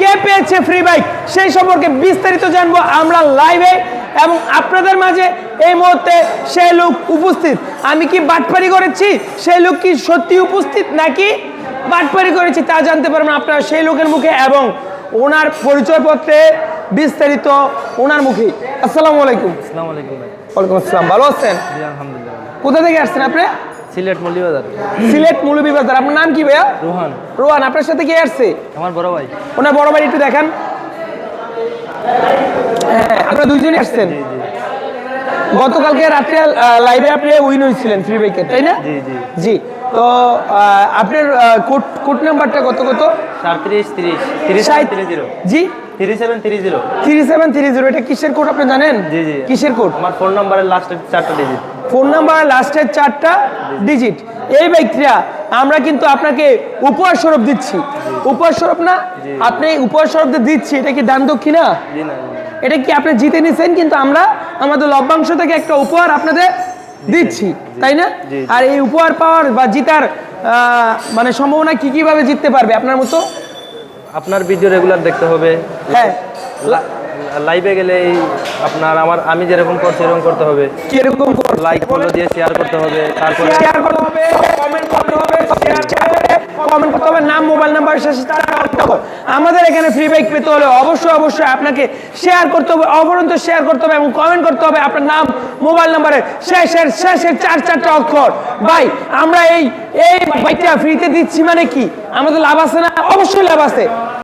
কে পেয়েছে free bike সেই সম্পর্কে বিস্তারিত জানবো আমরা লাইভে, এবং আপনাদের মাঝে এই মুহূর্তে সেই লোক উপস্থিত। আমি কি বাটপারি করেছি, সেই লোক কি সত্যি উপস্থিত নাকি বাটপারি করেছি তা জানতে পারবেন আপনারা সেই লোকের মুখে এবং ওনার পরিচয়পত্রে বিস্তারিত ওনার মুখে। আসসালামু আলাইকুম। আসসালামু আলাইকুম ভাই। ওয়ালাইকুম আসসালাম, ভালো আছেন? জি আলহামদুলিল্লাহ। কোথা থেকে আসছেন আপনি? সিলেট মৌলভীবাজার। সিলেট মৌলভীবাজার। আপনার নাম কি ভাইয়া? রোহান। রোহান, আপনার সাথে কে আসছে? আমার বড় ভাই। ওনার বড় ভাই একটু দেখান। হ্যাঁ, আপনারা দুইজনই আসছেন। জি জি গতকালকে রাত্রে লাইভে আপনি উইন হয়েছিলেন ফ্রি বাইকের, তাই না? জি জি। জি, তো আপনার কোড নাম্বারটা কত? 37 30 3730। জি 3730। 3730। এটা কিসের কোড আপনি জানেন? জি জি। কিসের কোড? আমার ফোন নাম্বারের লাস্টের 4টা ডিজিট। ফোন নাম্বারের লাস্টের 4টা ডিজিট। এই বাইকটা আমরা কিন্তু আপনাকে উপহার স্বরূপ দিচ্ছি। উপহার স্বরূপ না, আপনি উপহার স্বরূপ দিচ্ছি, এটা কি দান দক্ষিণা? জি না। এটা কি আপনি জিতে নিছেন, কিন্তু আমরা আমাদের লভ্যাংশ থেকে একটা উপহার আপনাদের দিচ্ছি, তাই না? আর এই উপহার পাওয়ার বা জিতার মানে সম্ভাবনা কি কিভাবে জিততে পারবে আপনার মতো? আপনার ভিডিও রেগুলার দেখতে হবে। হ্যাঁ, লাইভে গেলে আপনার আমি যেরকম করছি এরকম করতে হবে। কিরকম লাইক ফলো দিয়ে শেয়ার করতে হবে, তারপরে শেয়ার করতে হবে, কমেন্ট করতে হবে, শেয়ার কমেন্ট করতে হবে, নাম মোবাইল নাম্বার শেষে আমাদের এখানে ফ্রি বাইক পেতে হলে অবশ্যই আপনাকে শেয়ার করতে হবে, অবরন্ত শেয়ার করতে হবে এবং কমেন্ট করতে হবে আপনার নাম মোবাইল নাম্বারে শেষের 4টা অক্ষর। ভাই আমরা এই বাইকটা ফ্রিতে দিচ্ছি মানে কি আমাদের লাভ আছে না? অবশ্যই লাভ আছে।